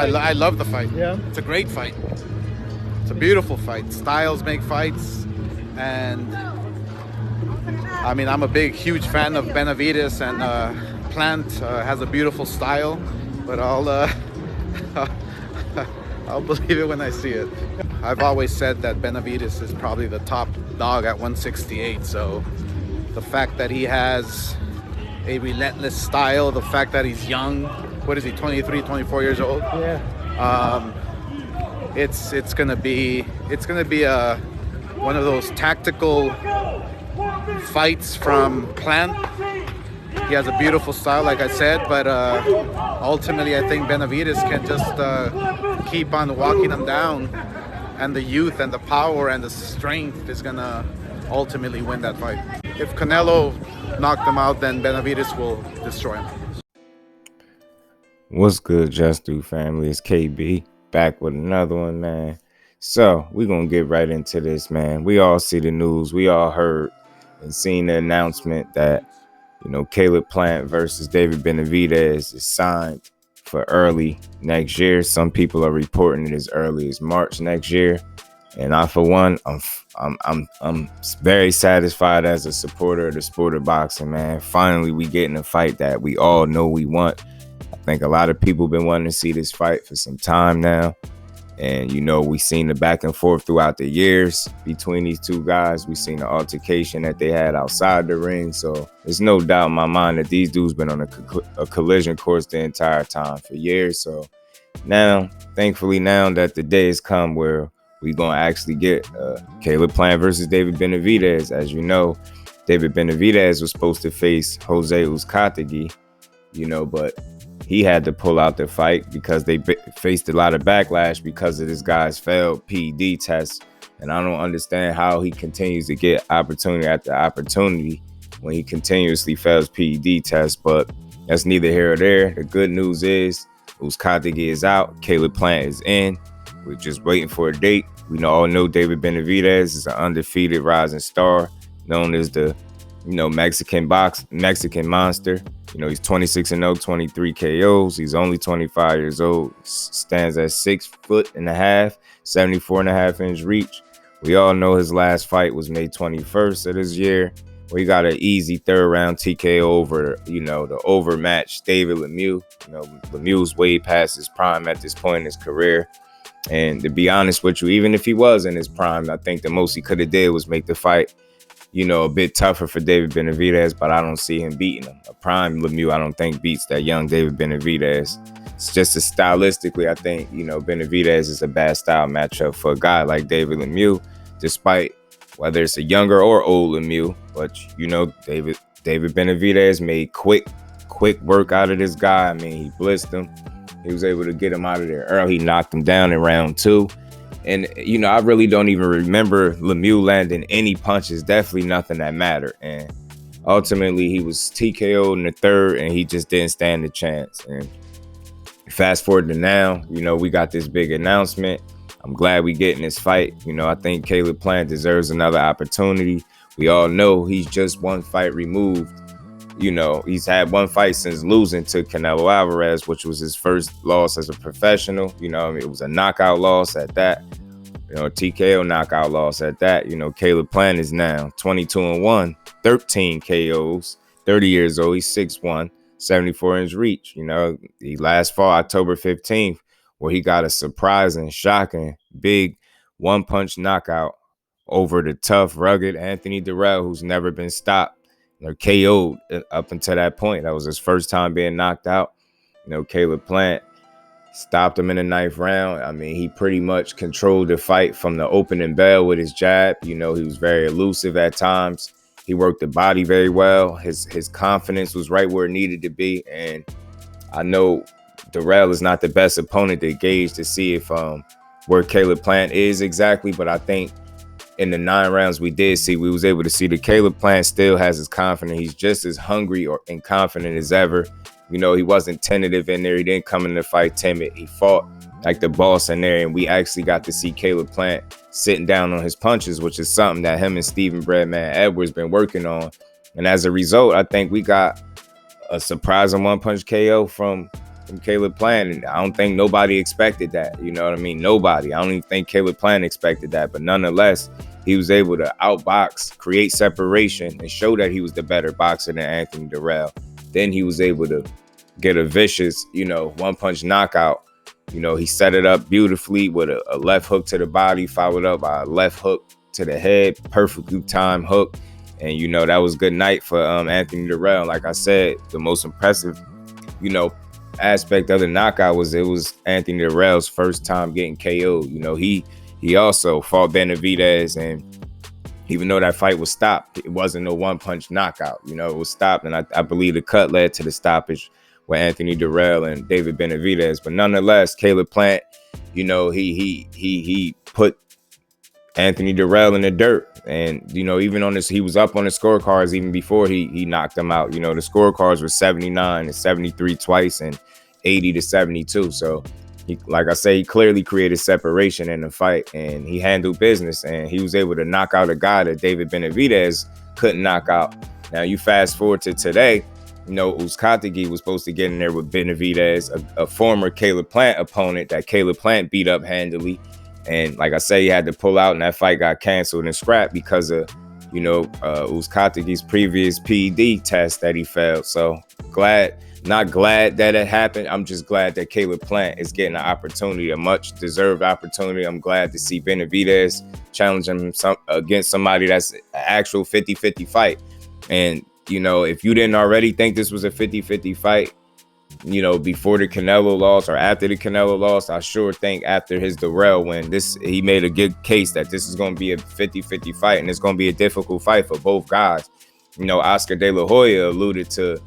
fight? I love the fight. Yeah. It's a great fight. It's a beautiful fight. Styles make fights, and I mean, I'm a huge fan of Benavidez, and Plant has a beautiful style, but I'll believe it when I see it. I've always said that Benavidez is probably the top dog at 168, so the fact that he has a relentless style, the fact that he's young, what is he, 23, 24 years old? Yeah. It's gonna be one of those tactical fights from Plant. He has a beautiful style, like I said, but ultimately I think Benavidez can just keep on walking him down, and the youth and the power and the strength is gonna ultimately win that fight. If Canelo knocked him out, then Benavidez will destroy him. What's good, Just Do family? It's KB back with another one, man. So we're gonna get right into this, man. We all see the news, we all heard and seen the announcement that, you know, Caleb Plant versus David Benavidez is signed for early next year. Some people are reporting it as early as March next year, and I, for one, I'm very satisfied as a supporter of the sport of boxing, man. Finally, we getting a fight that we all know we want. I think a lot of people been wanting to see this fight for some time now. And, you know, we seen the back and forth throughout the years between these two guys. We seen the altercation that they had outside the ring. So there's no doubt in my mind that these dudes been on a collision course the entire time for years. So now, thankfully, now that the day has come where we're going to actually get Caleb Plant versus David Benavidez. As you know, David Benavidez was supposed to face Jose Uzcategui, you know, but he had to pull out the fight because they faced a lot of backlash because of this guy's failed PED test. And I don't understand how he continues to get opportunity after opportunity when he continuously fails PED tests. But that's neither here or there. The good news is Uzcategui is out. Caleb Plant is in. We're just waiting for a date. We all know David Benavidez is an undefeated rising star, known as the, you know, Mexican monster. You know, he's 26-0, 23 KOs. He's only 25 years old. Stands at 6'1", 74.5-inch reach. We all know his last fight was May 21st of this year, where he got an easy third-round TKO over, you know, the overmatched David Lemieux. You know, Lemieux's way past his prime at this point in his career. And to be honest with you, even if he was in his prime, I think the most he could have did was make the fight, you know, a bit tougher for David Benavidez, but I don't see him beating him. A prime Lemieux, I don't think, beats that young David Benavidez. It's just stylistically, I think, you know, Benavidez is a bad style matchup for a guy like David Lemieux, despite whether it's a younger or old Lemieux. But, you know, David Benavidez made quick work out of this guy. I mean, he blitzed him. He was able to get him out of there early. He knocked him down in round 2. And, you know, I really don't even remember Lemieux landing any punches, definitely nothing that mattered. And ultimately, he was TKO'd in the third, and he just didn't stand a chance. And fast forward to now, you know, we got this big announcement. I'm glad we getting this fight. You know, I think Caleb Plant deserves another opportunity. We all know he's just one fight removed. You know, he's had one fight since losing to Canelo Alvarez, which was his first loss as a professional. You know, I mean, it was a knockout loss at that. You know, a TKO knockout loss at that. You know, Caleb Plant is now 22-1, 13 KOs, 30 years old. He's 6'1", 74-inch reach. You know, he last fought October 15th, where he got a surprising, shocking, big one-punch knockout over the tough, rugged Anthony Durrell, who's never been stopped or KO'd up until that point. That was his first time being knocked out. You know, Caleb Plant stopped him in the 9th round. I mean, he pretty much controlled the fight from the opening bell with his jab. You know, he was very elusive at times. He worked the body very well. His confidence was right where it needed to be. And I know Durrell is not the best opponent to gauge to see if where Caleb Plant is exactly, but I think in the 9 rounds we was able to see that Caleb Plant still has his confidence. He's just as hungry and confident as ever. You know, he wasn't tentative in there. He didn't come in the fight timid. He fought like the boss in there, and we actually got to see Caleb Plant sitting down on his punches, which is something that him and Stephen Breadman Edwards been working on. And as a result, I think we got a surprising one-punch KO from from Caleb Plant, and I don't think nobody expected that. You know what I mean? Nobody. I don't even think Caleb Plant expected that. But nonetheless, he was able to outbox, create separation, and show that he was the better boxer than Anthony Durrell. Then he was able to get a vicious, one-punch knockout. He set it up beautifully with a left hook to the body, followed up by a left hook to the head, perfectly timed hook. And, that was good night for Anthony Durrell. Like I said, the most impressive, aspect of the knockout was it was Anthony Durrell's first time getting KO'd. He also fought Benavidez, and even though that fight was stopped, it wasn't a one-punch knockout. It was stopped, and I believe the cut led to the stoppage with Anthony Durrell and David Benavidez. But nonetheless, Caleb Plant, he put Anthony Durrell in the dirt. And, even on this, he was up on the scorecards even before he knocked him out. The scorecards were 79 to 73 twice and 80 to 72. So, like I say, he clearly created separation in the fight, and he handled business, and he was able to knock out a guy that David Benavidez couldn't knock out. Now, you fast forward to today, Uzcategui was supposed to get in there with Benavidez, a former Caleb Plant opponent that Caleb Plant beat up handily. And like I say, he had to pull out, and that fight got canceled and scrapped because of, Uzcategui's previous PED test that he failed. So not glad that it happened. I'm just glad that Caleb Plant is getting an opportunity, a much deserved opportunity. I'm glad to see Benavidez challenging him against somebody that's an actual 50-50 fight. And, if you didn't already think this was a 50-50 fight, before the Canelo loss or after the Canelo loss, I sure think after his Durrell win, he made a good case that this is going to be a 50-50 fight, and it's going to be a difficult fight for both guys. Oscar De La Hoya alluded to,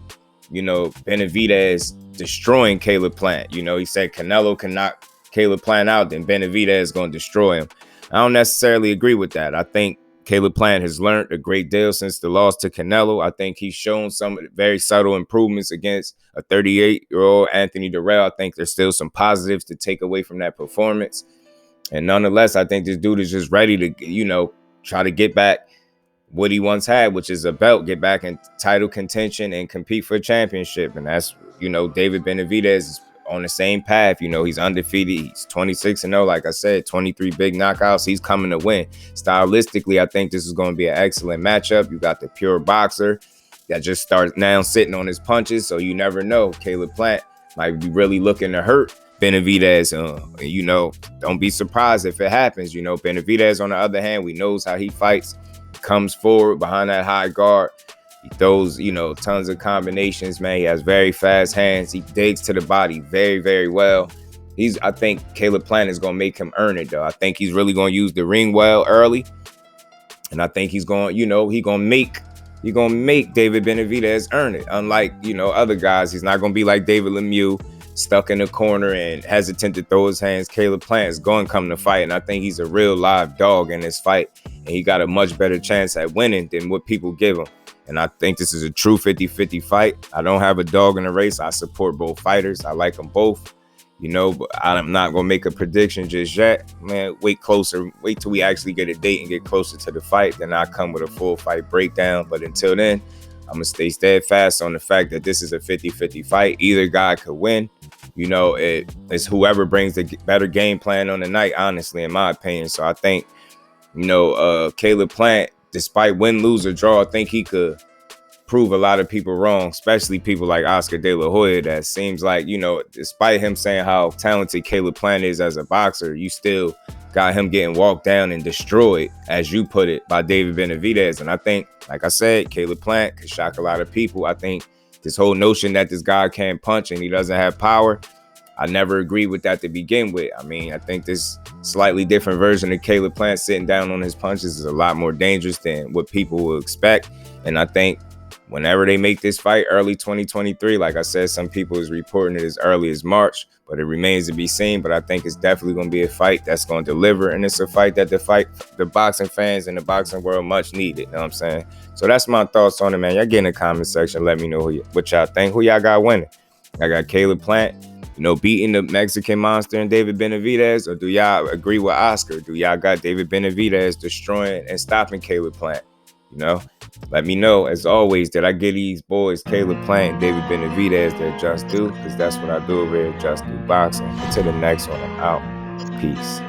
Benavidez destroying Caleb Plant. He said Canelo can knock Caleb Plant out, then Benavidez is going to destroy him. I don't necessarily agree with that. I think Caleb Plant has learned a great deal since the loss to Canelo. I think he's shown some very subtle improvements against a 38-year-old Anthony Durrell. I think there's still some positives to take away from that performance. And nonetheless, I think this dude is just ready to, try to get back what he once had, which is a belt, get back in title contention and compete for a championship. And that's, David Benavidez is on the same path. He's undefeated. He's 26-0. Like I said, 23 big knockouts. He's coming to win. Stylistically, I think this is going to be an excellent matchup. You got the pure boxer that just starts now sitting on his punches. So you never know. Caleb Plant might be really looking to hurt Benavidez. Don't be surprised if it happens. Benavidez, on the other hand, we knows how he fights. Comes forward behind that high guard. He throws, tons of combinations, man. He has very fast hands. He digs to the body very, very well. I think Caleb Plant is going to make him earn it, though. I think he's really going to use the ring well early. And I think he's going, he's going to make David Benavidez earn it. Unlike, other guys, he's not going to be like David Lemieux, stuck in the corner and hesitant to throw his hands. Caleb Plant is going to come to fight, and I think he's a real live dog in this fight. And he got a much better chance at winning than what people give him. And I think this is a true 50-50 fight. I don't have a dog in the race. I support both fighters. I like them both, but I'm not going to make a prediction just yet. Man, wait till we actually get a date and get closer to the fight. Then I'll come with a full fight breakdown. But until then, I'm going to stay steadfast on the fact that this is a 50-50 fight. Either guy could win. It's whoever brings the better game plan on the night, honestly, in my opinion. So I think, Caleb Plant, despite win, lose, or draw, I think he could prove a lot of people wrong, especially people like Oscar De La Hoya. That seems like, despite him saying how talented Caleb Plant is as a boxer, you still got him getting walked down and destroyed, as you put it, by David Benavidez. And I think, like I said, Caleb Plant could shock a lot of people. I think this whole notion that this guy can't punch and he doesn't have power, I never agreed with that to begin with. I mean, I think this slightly different version of Caleb Plant sitting down on his punches is a lot more dangerous than what people will expect. And I think whenever they make this fight early 2023, like I said, some people is reporting it as early as March, but it remains to be seen. But I think it's definitely going to be a fight that's going to deliver. And it's a fight that the boxing fans and the boxing world much needed. You know what I'm saying? So that's my thoughts on it, man. Y'all get in the comment section. Let me know what y'all think. Who y'all got winning? I got Caleb Plant, beating the Mexican monster and David Benavidez, or do y'all agree with Oscar? Do y'all got David Benavidez destroying and stopping Caleb Plant? Let me know, as always, did I get these boys, Caleb Plant and David Benavidez, their Just Do? Because that's what I do over here at Just Do Boxing. Until the next one, I'm out. Peace.